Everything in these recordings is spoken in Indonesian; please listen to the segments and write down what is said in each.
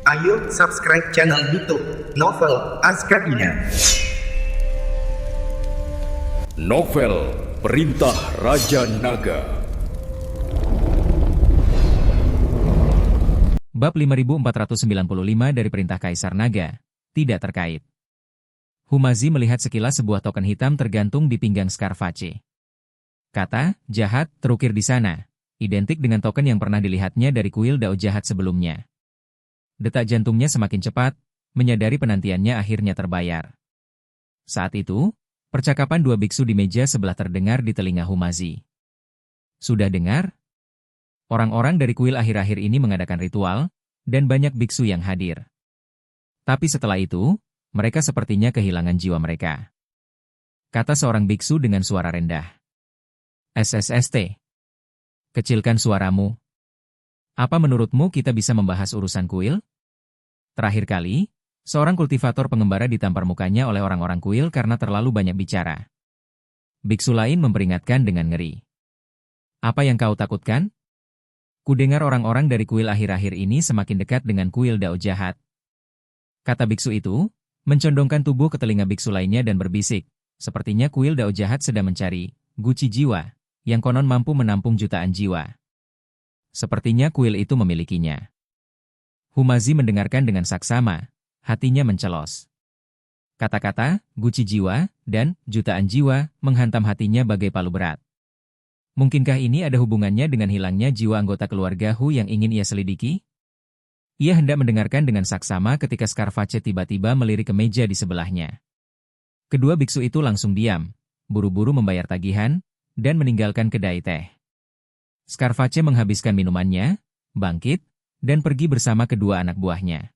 Ayo subscribe channel YouTube Novel Azkabina. Novel Perintah Raja Naga. Bab 5495 dari Perintah Kaisar Naga, tidak terkait. Humazi melihat sekilas sebuah token hitam tergantung di pinggang Scarface. Kata, jahat, terukir di sana, identik dengan token yang pernah dilihatnya dari kuil dao jahat sebelumnya. Detak jantungnya semakin cepat, menyadari penantiannya akhirnya terbayar. Saat itu, percakapan dua biksu di meja sebelah terdengar di telinga Humazi. Sudah dengar? Orang-orang dari kuil akhir-akhir ini mengadakan ritual, dan banyak biksu yang hadir. Tapi setelah itu, mereka sepertinya kehilangan jiwa mereka. Kata seorang biksu dengan suara rendah. SSST. Kecilkan suaramu. Apa menurutmu kita bisa membahas urusan kuil? Terakhir kali, seorang kultivator pengembara ditampar mukanya oleh orang-orang kuil karena terlalu banyak bicara. Biksu lain memperingatkan dengan ngeri. Apa yang kau takutkan? Kudengar orang-orang dari kuil akhir-akhir ini semakin dekat dengan kuil dao jahat. Kata biksu itu, mencondongkan tubuh ke telinga biksu lainnya dan berbisik, sepertinya kuil dao jahat sedang mencari guci jiwa, yang konon mampu menampung jutaan jiwa. Sepertinya kuil itu memilikinya. Humazi mendengarkan dengan saksama, hatinya mencelos. Kata-kata, guci jiwa, dan jutaan jiwa menghantam hatinya bagai palu berat. Mungkinkah ini ada hubungannya dengan hilangnya jiwa anggota keluarga Hu yang ingin ia selidiki? Ia hendak mendengarkan dengan saksama ketika Scarface tiba-tiba melirik ke meja di sebelahnya. Kedua biksu itu langsung diam, buru-buru membayar tagihan, dan meninggalkan kedai teh. Scarface menghabiskan minumannya, bangkit, dan pergi bersama kedua anak buahnya.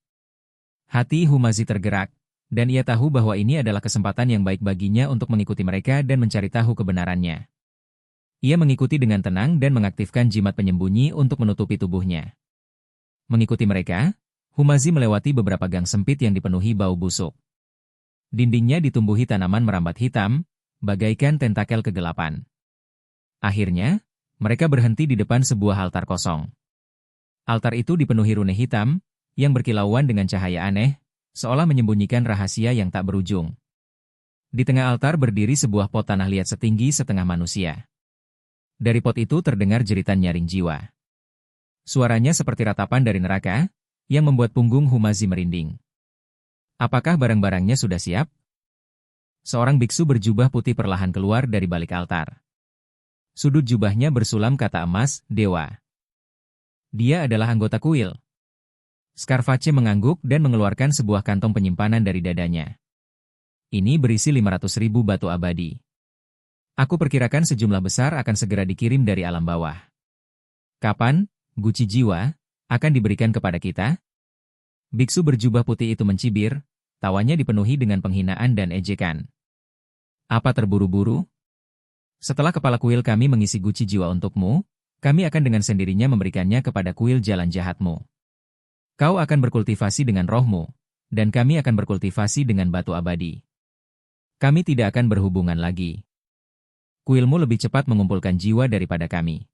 Hati Humazi tergerak, dan ia tahu bahwa ini adalah kesempatan yang baik baginya untuk mengikuti mereka dan mencari tahu kebenarannya. Ia mengikuti dengan tenang dan mengaktifkan jimat penyembunyi untuk menutupi tubuhnya. Mengikuti mereka, Humazi melewati beberapa gang sempit yang dipenuhi bau busuk. Dindingnya ditumbuhi tanaman merambat hitam, bagaikan tentakel kegelapan. Akhirnya, mereka berhenti di depan sebuah altar kosong. Altar itu dipenuhi rune hitam, yang berkilauan dengan cahaya aneh, seolah menyembunyikan rahasia yang tak berujung. Di tengah altar berdiri sebuah pot tanah liat setinggi setengah manusia. Dari pot itu terdengar jeritan nyaring jiwa. Suaranya seperti ratapan dari neraka, yang membuat punggung Humazi merinding. Apakah barang-barangnya sudah siap? Seorang biksu berjubah putih perlahan keluar dari balik altar. Sudut jubahnya bersulam kata emas, dewa. Dia adalah anggota kuil. Scarface mengangguk dan mengeluarkan sebuah kantong penyimpanan dari dadanya. Ini berisi 500.000 batu abadi. Aku perkirakan sejumlah besar akan segera dikirim dari alam bawah. Kapan, guci jiwa, akan diberikan kepada kita? Biksu berjubah putih itu mencibir, tawanya dipenuhi dengan penghinaan dan ejekan. Apa terburu-buru? Setelah kepala kuil kami mengisi guci jiwa untukmu, kami akan dengan sendirinya memberikannya kepada kuil jalan jahatmu. Kau akan berkultivasi dengan rohmu, dan kami akan berkultivasi dengan batu abadi. Kami tidak akan berhubungan lagi. Kuilmu lebih cepat mengumpulkan jiwa daripada kami.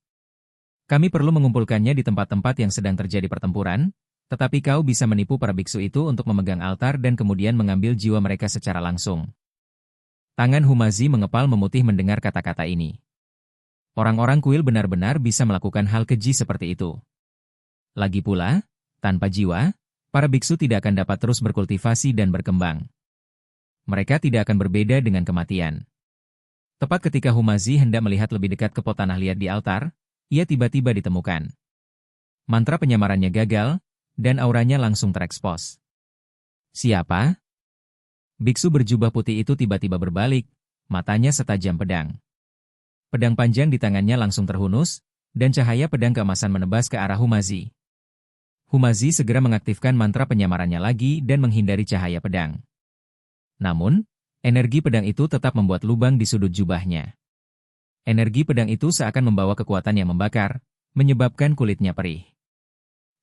Kami perlu mengumpulkannya di tempat-tempat yang sedang terjadi pertempuran, tetapi kau bisa menipu para biksu itu untuk memegang altar dan kemudian mengambil jiwa mereka secara langsung. Tangan Humazi mengepal memutih mendengar kata-kata ini. Orang-orang kuil benar-benar bisa melakukan hal keji seperti itu. Lagi pula, tanpa jiwa, para biksu tidak akan dapat terus berkultivasi dan berkembang. Mereka tidak akan berbeda dengan kematian. Tepat ketika Humazi hendak melihat lebih dekat ke pot tanah liat di altar, ia tiba-tiba ditemukan. Mantra penyamarannya gagal, dan auranya langsung terekspos. Siapa? Biksu berjubah putih itu tiba-tiba berbalik, matanya setajam pedang. Pedang panjang di tangannya langsung terhunus, dan cahaya pedang keemasan menebas ke arah Humazi. Humazi segera mengaktifkan mantra penyamarannya lagi dan menghindari cahaya pedang. Namun, energi pedang itu tetap membuat lubang di sudut jubahnya. Energi pedang itu seakan membawa kekuatan yang membakar, menyebabkan kulitnya perih.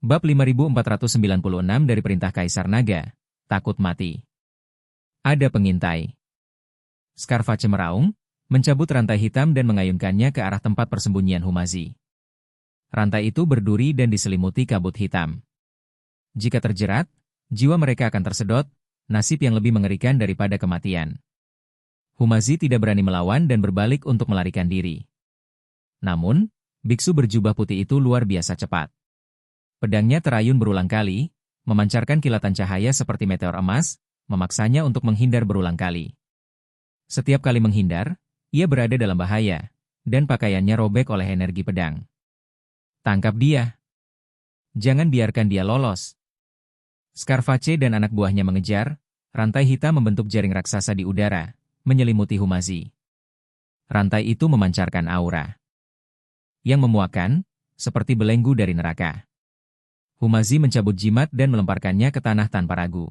Bab 5496 dari Perintah Kaisar Naga, takut mati. Ada pengintai. Scarface meraung, mencabut rantai hitam dan mengayunkannya ke arah tempat persembunyian Humazi. Rantai itu berduri dan diselimuti kabut hitam. Jika terjerat, jiwa mereka akan tersedot, nasib yang lebih mengerikan daripada kematian. Humazi tidak berani melawan dan berbalik untuk melarikan diri. Namun, biksu berjubah putih itu luar biasa cepat. Pedangnya terayun berulang kali, memancarkan kilatan cahaya seperti meteor emas, memaksanya untuk menghindar berulang kali. Setiap kali menghindar, ia berada dalam bahaya, dan pakaiannya robek oleh energi pedang. Tangkap dia. Jangan biarkan dia lolos. Scarface dan anak buahnya mengejar, rantai hitam membentuk jaring raksasa di udara, menyelimuti Humazi. Rantai itu memancarkan aura yang memuakkan, seperti belenggu dari neraka. Humazi mencabut jimat dan melemparkannya ke tanah tanpa ragu.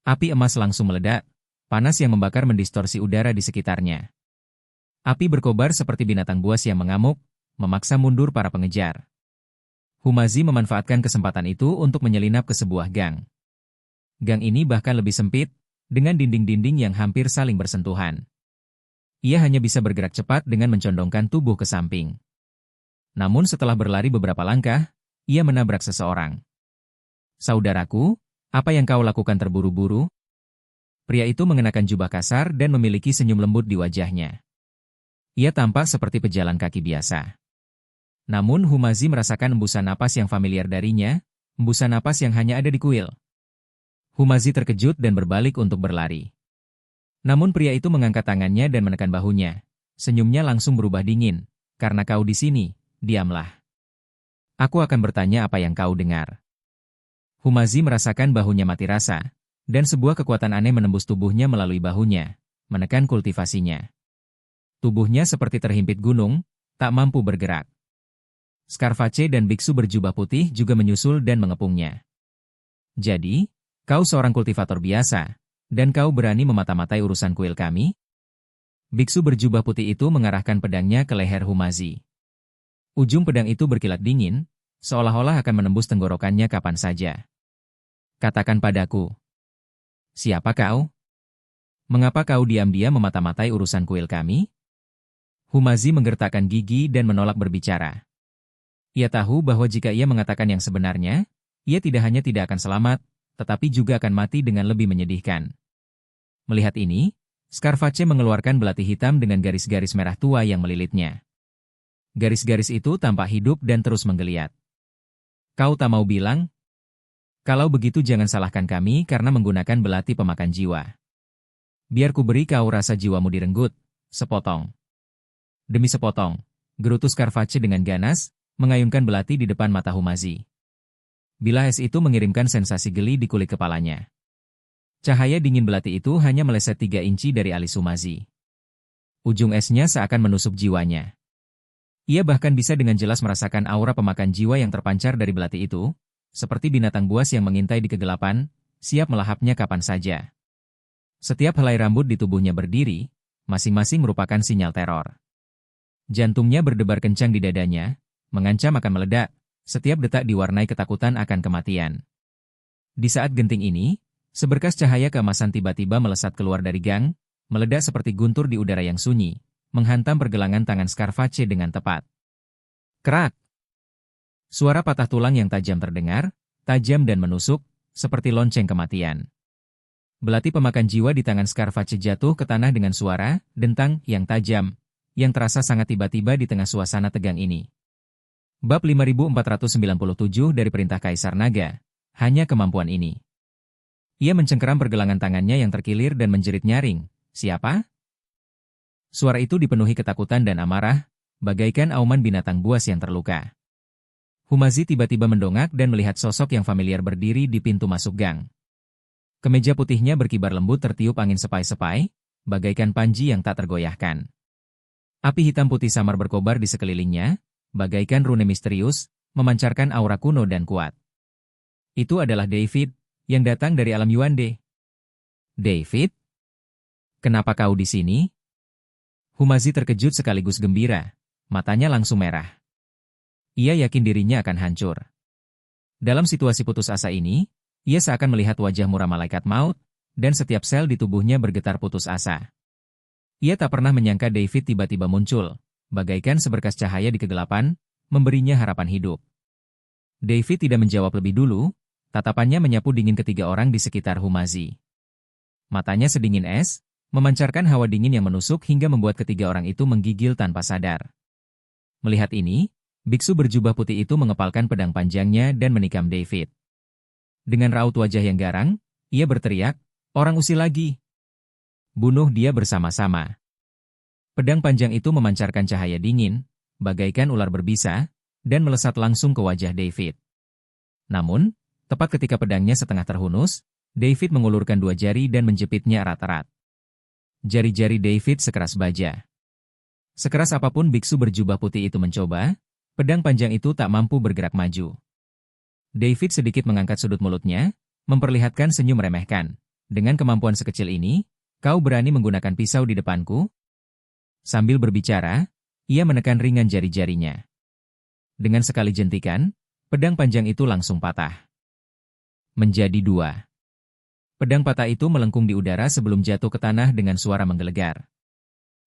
Api emas langsung meledak, panas yang membakar mendistorsi udara di sekitarnya. Api berkobar seperti binatang buas yang mengamuk, memaksa mundur para pengejar. Humazi memanfaatkan kesempatan itu untuk menyelinap ke sebuah gang. Gang ini bahkan lebih sempit, dengan dinding-dinding yang hampir saling bersentuhan. Ia hanya bisa bergerak cepat dengan mencondongkan tubuh ke samping. Namun setelah berlari beberapa langkah, ia menabrak seseorang. "Saudaraku, apa yang kau lakukan terburu-buru?" Pria itu mengenakan jubah kasar dan memiliki senyum lembut di wajahnya. Ia tampak seperti pejalan kaki biasa. Namun Humazi merasakan embusan napas yang familiar darinya, embusan napas yang hanya ada di kuil. Humazi terkejut dan berbalik untuk berlari. Namun pria itu mengangkat tangannya dan menekan bahunya. Senyumnya langsung berubah dingin. "Karena kau di sini, diamlah. Aku akan bertanya apa yang kau dengar." Humazi merasakan bahunya mati rasa, dan sebuah kekuatan aneh menembus tubuhnya melalui bahunya, menekan kultivasinya. Tubuhnya seperti terhimpit gunung, tak mampu bergerak. Scarface dan biksu berjubah putih juga menyusul dan mengepungnya. "Jadi, kau seorang kultivator biasa, dan kau berani memata-matai urusan kuil kami?" Biksu berjubah putih itu mengarahkan pedangnya ke leher Humazi. Ujung pedang itu berkilat dingin, seolah-olah akan menembus tenggorokannya kapan saja. "Katakan padaku, siapa kau? Mengapa kau diam-diam memata-matai urusan kuil kami?" Humazi menggertakkan gigi dan menolak berbicara. Ia tahu bahwa jika ia mengatakan yang sebenarnya, ia tidak hanya tidak akan selamat, tetapi juga akan mati dengan lebih menyedihkan. Melihat ini, Scarface mengeluarkan belati hitam dengan garis-garis merah tua yang melilitnya. Garis-garis itu tampak hidup dan terus menggeliat. "Kau tak mau bilang? Kalau begitu jangan salahkan kami karena menggunakan belati pemakan jiwa. Biar ku beri kau rasa jiwamu direnggut, sepotong demi sepotong," gerutu Scarface dengan ganas, mengayunkan belati di depan mata Humazi. Bilah es itu mengirimkan sensasi geli di kulit kepalanya. Cahaya dingin belati itu hanya meleset 3 inci dari alis Humazi. Ujung esnya seakan menusuk jiwanya. Ia bahkan bisa dengan jelas merasakan aura pemakan jiwa yang terpancar dari belati itu, seperti binatang buas yang mengintai di kegelapan, siap melahapnya kapan saja. Setiap helai rambut di tubuhnya berdiri, masing-masing merupakan sinyal teror. Jantungnya berdebar kencang di dadanya, mengancam akan meledak, setiap detak diwarnai ketakutan akan kematian. Di saat genting ini, seberkas cahaya keemasan tiba-tiba melesat keluar dari gang, meledak seperti guntur di udara yang sunyi, menghantam pergelangan tangan Scarface dengan tepat. Krak! Suara patah tulang yang tajam terdengar, tajam dan menusuk, seperti lonceng kematian. Belati pemakan jiwa di tangan Scarface jatuh ke tanah dengan suara, dentang, yang tajam, yang terasa sangat tiba-tiba di tengah suasana tegang ini. Bab 5497 dari Perintah Kaisar Naga, hanya kemampuan ini. Ia mencengkeram pergelangan tangannya yang terkilir dan menjerit nyaring, "Siapa?" Suara itu dipenuhi ketakutan dan amarah, bagaikan auman binatang buas yang terluka. Humazi tiba-tiba mendongak dan melihat sosok yang familiar berdiri di pintu masuk gang. Kemeja putihnya berkibar lembut tertiup angin sepai-sepai, bagaikan panji yang tak tergoyahkan. Api hitam putih samar berkobar di sekelilingnya, bagaikan rune misterius, memancarkan aura kuno dan kuat. Itu adalah David, yang datang dari alam Yuande. "David? Kenapa kau di sini?" Humazi terkejut sekaligus gembira, matanya langsung merah. Ia yakin dirinya akan hancur. Dalam situasi putus asa ini, ia seakan melihat wajah muram malaikat maut, dan setiap sel di tubuhnya bergetar putus asa. Ia tak pernah menyangka David tiba-tiba muncul, bagaikan seberkas cahaya di kegelapan, memberinya harapan hidup. David tidak menjawab lebih dulu, Tatapannya menyapu dingin ketiga orang di sekitar Humazi. Matanya sedingin es, memancarkan hawa dingin yang menusuk hingga membuat ketiga orang itu menggigil tanpa sadar. Melihat ini, biksu berjubah putih itu mengepalkan pedang panjangnya dan menikam David. Dengan raut wajah yang garang, ia berteriak, "Orang usil lagi! Bunuh dia bersama-sama!" Pedang panjang itu memancarkan cahaya dingin, bagaikan ular berbisa, dan melesat langsung ke wajah David. Namun, tepat ketika pedangnya setengah terhunus, David mengulurkan dua jari dan menjepitnya erat-erat. Jari-jari David sekeras baja. Sekeras apapun biksu berjubah putih itu mencoba, pedang panjang itu tak mampu bergerak maju. David sedikit mengangkat sudut mulutnya, memperlihatkan senyum meremehkan. "Dengan kemampuan sekecil ini, kau berani menggunakan pisau di depanku?" Sambil berbicara, ia menekan ringan jari-jarinya. Dengan sekali jentikan, pedang panjang itu langsung patah. Menjadi dua. Pedang patah itu melengkung di udara sebelum jatuh ke tanah dengan suara menggelegar.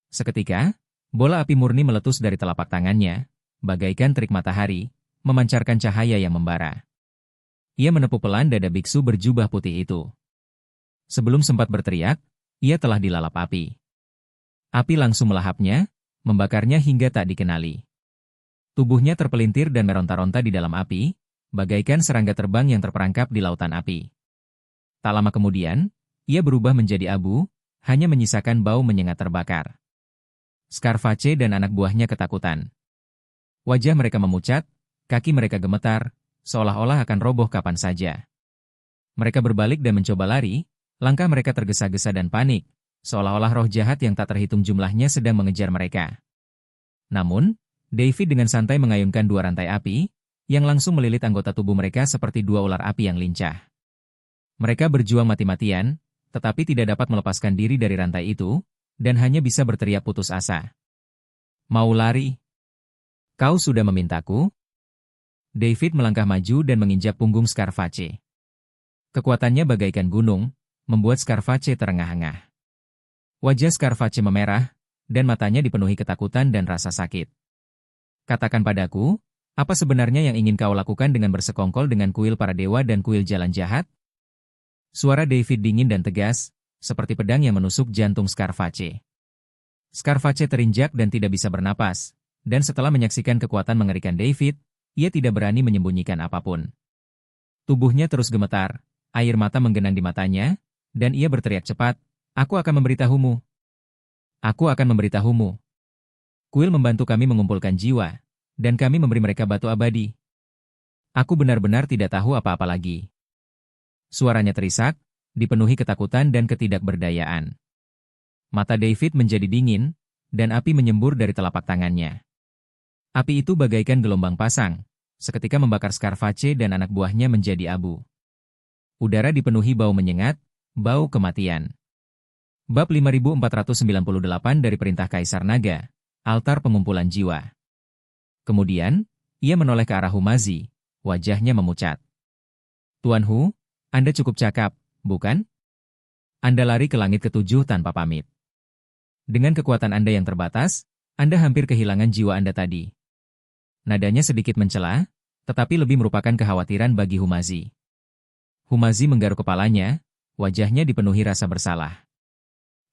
Seketika, bola api murni meletus dari telapak tangannya, bagaikan terik matahari, memancarkan cahaya yang membara. Ia menepuk pelan dada biksu berjubah putih itu. Sebelum sempat berteriak, ia telah dilalap api. Api langsung melahapnya, membakarnya hingga tak dikenali. Tubuhnya terpelintir dan meronta-ronta di dalam api, bagaikan serangga terbang yang terperangkap di lautan api. Tak lama kemudian, ia berubah menjadi abu, hanya menyisakan bau menyengat terbakar. Scarface dan anak buahnya ketakutan. Wajah mereka memucat, kaki mereka gemetar, seolah-olah akan roboh kapan saja. Mereka berbalik dan mencoba lari, langkah mereka tergesa-gesa dan panik, seolah-olah roh jahat yang tak terhitung jumlahnya sedang mengejar mereka. Namun, David dengan santai mengayunkan dua rantai api, yang langsung melilit anggota tubuh mereka seperti dua ular api yang lincah. Mereka berjuang mati-matian, tetapi tidak dapat melepaskan diri dari rantai itu, dan hanya bisa berteriak putus asa. "Mau lari? Kau sudah memintaku?" David melangkah maju dan menginjak punggung Scarface. Kekuatannya bagaikan gunung, membuat Scarface terengah-engah. Wajah Scarface memerah, dan matanya dipenuhi ketakutan dan rasa sakit. "Katakan padaku, apa sebenarnya yang ingin kau lakukan dengan bersekongkol dengan kuil para dewa dan kuil jalan jahat?" Suara David dingin dan tegas, seperti pedang yang menusuk jantung Scarface. Scarface terinjak dan tidak bisa bernapas, dan setelah menyaksikan kekuatan mengerikan David, ia tidak berani menyembunyikan apapun. Tubuhnya terus gemetar, air mata menggenang di matanya, dan ia berteriak cepat, "Aku akan memberitahumu. Aku akan memberitahumu. Kuil membantu kami mengumpulkan jiwa, dan kami memberi mereka batu abadi. Aku benar-benar tidak tahu apa-apa lagi." Suaranya terisak, dipenuhi ketakutan dan ketidakberdayaan. Mata David menjadi dingin, dan api menyembur dari telapak tangannya. Api itu bagaikan gelombang pasang, seketika membakar Scarface dan anak buahnya menjadi abu. Udara dipenuhi bau menyengat, bau kematian. Bab 5498 dari Perintah Kaisar Naga, Altar Pengumpulan Jiwa. Kemudian, ia menoleh ke arah Humazi, wajahnya memucat. "Tuan Hu, Anda cukup cakap, bukan? Anda lari ke langit ketujuh tanpa pamit. Dengan kekuatan Anda yang terbatas, Anda hampir kehilangan jiwa Anda tadi." Nadanya sedikit mencela, tetapi lebih merupakan kekhawatiran bagi Humazi. Humazi menggaruk kepalanya, wajahnya dipenuhi rasa bersalah.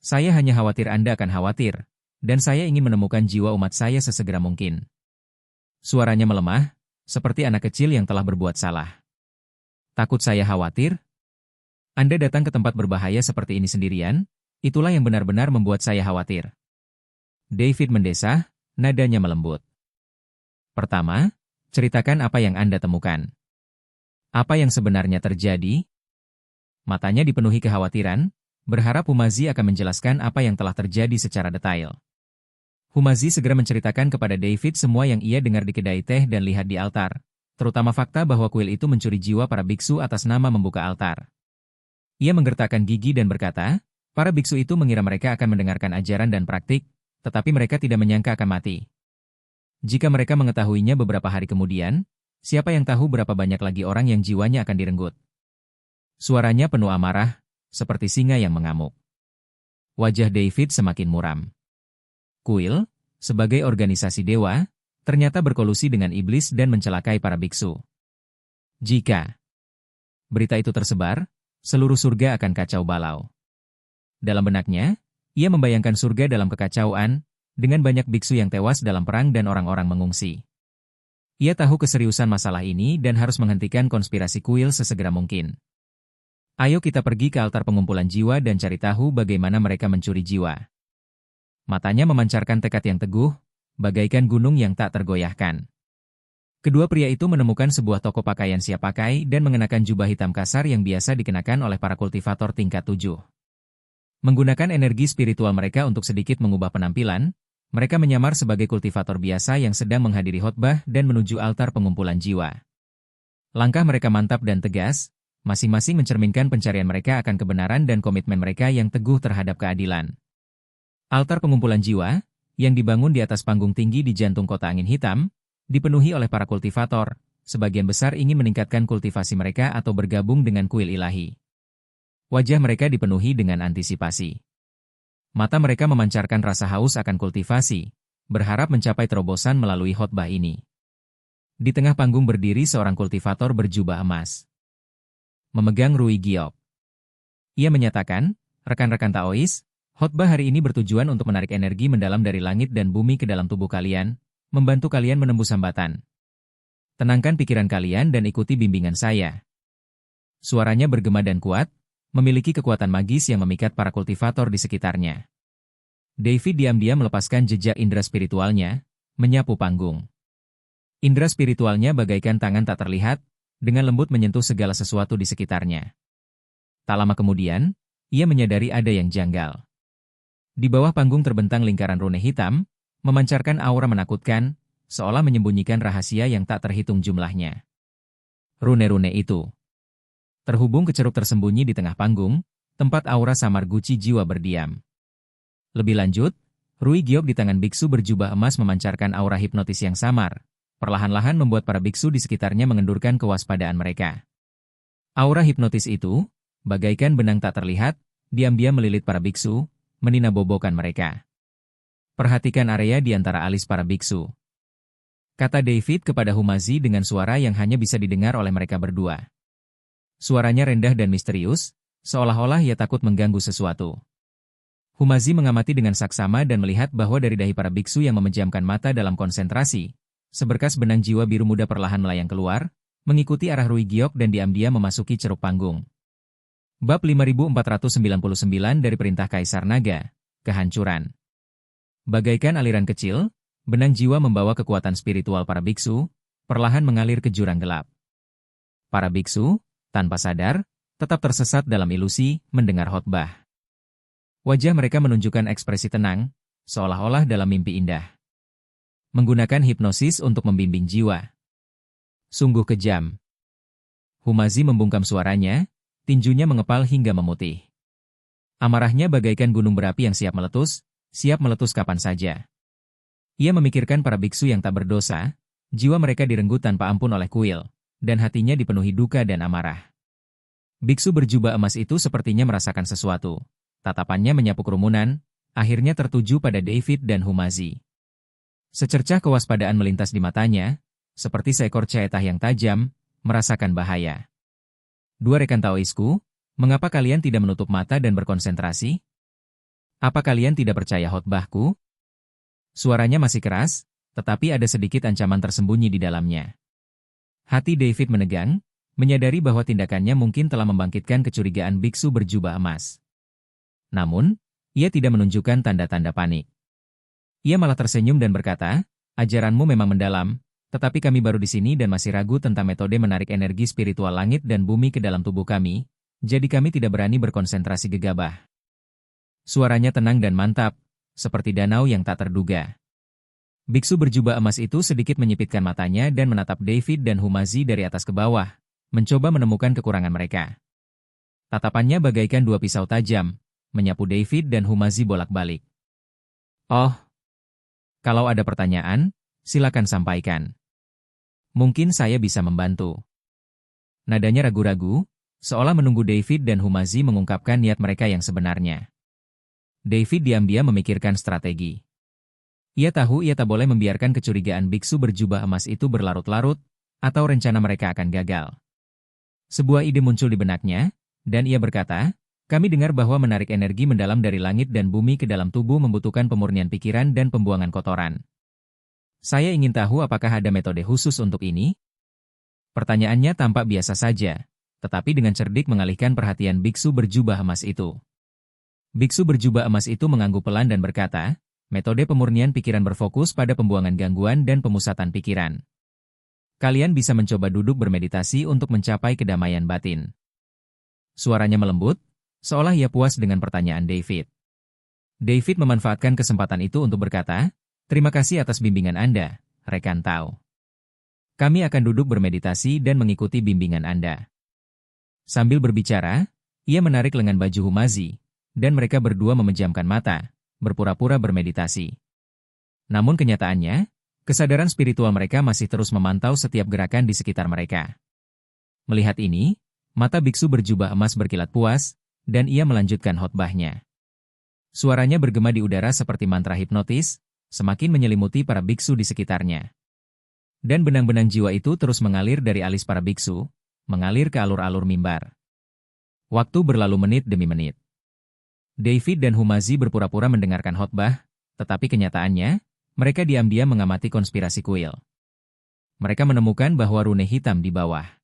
"Saya hanya khawatir Anda akan khawatir, dan saya ingin menemukan jiwa umat saya sesegera mungkin." Suaranya melemah, seperti anak kecil yang telah berbuat salah. "Takut saya khawatir? Anda datang ke tempat berbahaya seperti ini sendirian, itulah yang benar-benar membuat saya khawatir." David mendesah, nadanya melembut. "Pertama, ceritakan apa yang Anda temukan. Apa yang sebenarnya terjadi?" Matanya dipenuhi kekhawatiran, berharap Humazi akan menjelaskan apa yang telah terjadi secara detail. Humazi segera menceritakan kepada David semua yang ia dengar di kedai teh dan lihat di altar, terutama fakta bahwa kuil itu mencuri jiwa para biksu atas nama membuka altar. Ia menggertakkan gigi dan berkata, para biksu itu mengira mereka akan mendengarkan ajaran dan praktik, tetapi mereka tidak menyangka akan mati. Jika mereka mengetahuinya beberapa hari kemudian, siapa yang tahu berapa banyak lagi orang yang jiwanya akan direnggut. Suaranya penuh amarah, seperti singa yang mengamuk. Wajah David semakin muram. Kuil, sebagai organisasi dewa, ternyata berkolusi dengan iblis dan mencelakai para biksu. Jika berita itu tersebar, seluruh surga akan kacau balau. Dalam benaknya, ia membayangkan surga dalam kekacauan, dengan banyak biksu yang tewas dalam perang dan orang-orang mengungsi. Ia tahu keseriusan masalah ini dan harus menghentikan konspirasi kuil sesegera mungkin. Ayo kita pergi ke altar pengumpulan jiwa dan cari tahu bagaimana mereka mencuri jiwa. Matanya memancarkan tekad yang teguh, bagaikan gunung yang tak tergoyahkan. Kedua pria itu menemukan sebuah toko pakaian siap pakai dan mengenakan jubah hitam kasar yang biasa dikenakan oleh para kultivator tingkat 7. Menggunakan energi spiritual mereka untuk sedikit mengubah penampilan, mereka menyamar sebagai kultivator biasa yang sedang menghadiri khotbah dan menuju altar pengumpulan jiwa. Langkah mereka mantap dan tegas, masing-masing mencerminkan pencarian mereka akan kebenaran dan komitmen mereka yang teguh terhadap keadilan. Altar pengumpulan jiwa, yang dibangun di atas panggung tinggi di jantung kota angin hitam, dipenuhi oleh para kultivator, sebagian besar ingin meningkatkan kultivasi mereka atau bergabung dengan kuil ilahi. Wajah mereka dipenuhi dengan antisipasi. Mata mereka memancarkan rasa haus akan kultivasi, berharap mencapai terobosan melalui khotbah ini. Di tengah panggung berdiri seorang kultivator berjubah emas. Memegang Rui Giok. Ia menyatakan, rekan-rekan Taois, khotbah hari ini bertujuan untuk menarik energi mendalam dari langit dan bumi ke dalam tubuh kalian, membantu kalian menembus hambatan. Tenangkan pikiran kalian dan ikuti bimbingan saya. Suaranya bergema dan kuat, memiliki kekuatan magis yang memikat para kultivator di sekitarnya. David diam-diam melepaskan jejak indera spiritualnya, menyapu panggung. Indera spiritualnya bagaikan tangan tak terlihat, dengan lembut menyentuh segala sesuatu di sekitarnya. Tak lama kemudian, ia menyadari ada yang janggal. Di bawah panggung terbentang lingkaran rune hitam, memancarkan aura menakutkan, seolah menyembunyikan rahasia yang tak terhitung jumlahnya. Rune-rune itu terhubung ke ceruk tersembunyi di tengah panggung, tempat aura samar guci jiwa berdiam. Lebih lanjut, Rui Giok di tangan biksu berjubah emas memancarkan aura hipnotis yang samar, perlahan-lahan membuat para biksu di sekitarnya mengendurkan kewaspadaan mereka. Aura hipnotis itu, bagaikan benang tak terlihat, diam-diam melilit para biksu, meninabobokan mereka. Perhatikan area di antara alis para biksu, kata David kepada Humazi dengan suara yang hanya bisa didengar oleh mereka berdua. Suaranya rendah dan misterius, seolah-olah ia takut mengganggu sesuatu. Humazi mengamati dengan saksama dan melihat bahwa dari dahi para biksu yang memejamkan mata dalam konsentrasi, seberkas benang jiwa biru muda perlahan melayang keluar, mengikuti arah Rui Giok dan diam-diam memasuki ceruk panggung. Bab 5499 dari Perintah Kaisar Naga, Kehancuran. Bagaikan aliran kecil, benang jiwa membawa kekuatan spiritual para biksu, perlahan mengalir ke jurang gelap. Para biksu, tanpa sadar, tetap tersesat dalam ilusi, mendengar khotbah. Wajah mereka menunjukkan ekspresi tenang, seolah-olah dalam mimpi indah. Menggunakan hipnosis untuk membimbing jiwa. Sungguh kejam. Humazi membungkam suaranya, tinjunya mengepal hingga memutih. Amarahnya bagaikan gunung berapi yang siap meletus kapan saja. Ia memikirkan para biksu yang tak berdosa, jiwa mereka direnggut tanpa ampun oleh kuil, dan hatinya dipenuhi duka dan amarah. Biksu berjubah emas itu sepertinya merasakan sesuatu. Tatapannya menyapu kerumunan, akhirnya tertuju pada David dan Humazi. Secercah kewaspadaan melintas di matanya, seperti seekor caetah yang tajam, merasakan bahaya. Dua rekan Taoisku, mengapa kalian tidak menutup mata dan berkonsentrasi? Apa kalian tidak percaya khotbahku? Suaranya masih keras, tetapi ada sedikit ancaman tersembunyi di dalamnya. Hati David menegang, menyadari bahwa tindakannya mungkin telah membangkitkan kecurigaan biksu berjubah emas. Namun, ia tidak menunjukkan tanda-tanda panik. Ia malah tersenyum dan berkata, ajaranmu memang mendalam, tetapi kami baru di sini dan masih ragu tentang metode menarik energi spiritual langit dan bumi ke dalam tubuh kami, jadi kami tidak berani berkonsentrasi gegabah. Suaranya tenang dan mantap, seperti danau yang tak terduga. Biksu berjubah emas itu sedikit menyipitkan matanya dan menatap David dan Humazi dari atas ke bawah, mencoba menemukan kekurangan mereka. Tatapannya bagaikan dua pisau tajam, menyapu David dan Humazi bolak-balik. Oh, kalau ada pertanyaan, silakan sampaikan. Mungkin saya bisa membantu. Nadanya ragu-ragu, seolah menunggu David dan Humazi mengungkapkan niat mereka yang sebenarnya. David diam-diam memikirkan strategi. Ia tahu ia tak boleh membiarkan kecurigaan biksu berjubah emas itu berlarut-larut, atau rencana mereka akan gagal. Sebuah ide muncul di benaknya, dan ia berkata, kami dengar bahwa menarik energi mendalam dari langit dan bumi ke dalam tubuh membutuhkan pemurnian pikiran dan pembuangan kotoran. Saya ingin tahu apakah ada metode khusus untuk ini? Pertanyaannya tampak biasa saja, tetapi dengan cerdik mengalihkan perhatian biksu berjubah emas itu. Biksu berjubah emas itu mengangguk pelan dan berkata, metode pemurnian pikiran berfokus pada pembuangan gangguan dan pemusatan pikiran. Kalian bisa mencoba duduk bermeditasi untuk mencapai kedamaian batin. Suaranya melembut, seolah ia puas dengan pertanyaan David. David memanfaatkan kesempatan itu untuk berkata, terima kasih atas bimbingan Anda, rekan Tao. Kami akan duduk bermeditasi dan mengikuti bimbingan Anda. Sambil berbicara, ia menarik lengan baju Humazi, dan mereka berdua memejamkan mata, berpura-pura bermeditasi. Namun kenyataannya, kesadaran spiritual mereka masih terus memantau setiap gerakan di sekitar mereka. Melihat ini, mata biksu berjubah emas berkilat puas, dan ia melanjutkan khotbahnya. Suaranya bergema di udara seperti mantra hipnotis, semakin menyelimuti para biksu di sekitarnya. Dan benang-benang jiwa itu terus mengalir dari alis para biksu, mengalir ke alur-alur mimbar. Waktu berlalu menit demi menit. David dan Humazi berpura-pura mendengarkan khotbah, tetapi kenyataannya, mereka diam-diam mengamati konspirasi kuil. Mereka menemukan bahwa rune hitam di bawah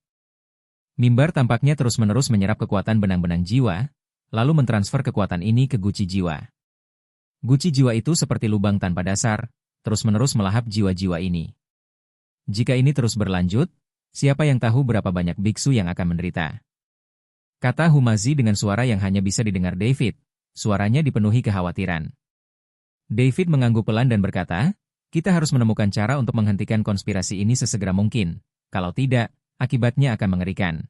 mimbar tampaknya terus-menerus menyerap kekuatan benang-benang jiwa, lalu mentransfer kekuatan ini ke guci jiwa. Guci jiwa itu seperti lubang tanpa dasar, terus-menerus melahap jiwa-jiwa ini. Jika ini terus berlanjut, siapa yang tahu berapa banyak biksu yang akan menderita? Kata Humazi dengan suara yang hanya bisa didengar David, suaranya dipenuhi kekhawatiran. David mengangguk pelan dan berkata, kita harus menemukan cara untuk menghentikan konspirasi ini sesegera mungkin, kalau tidak, akibatnya akan mengerikan.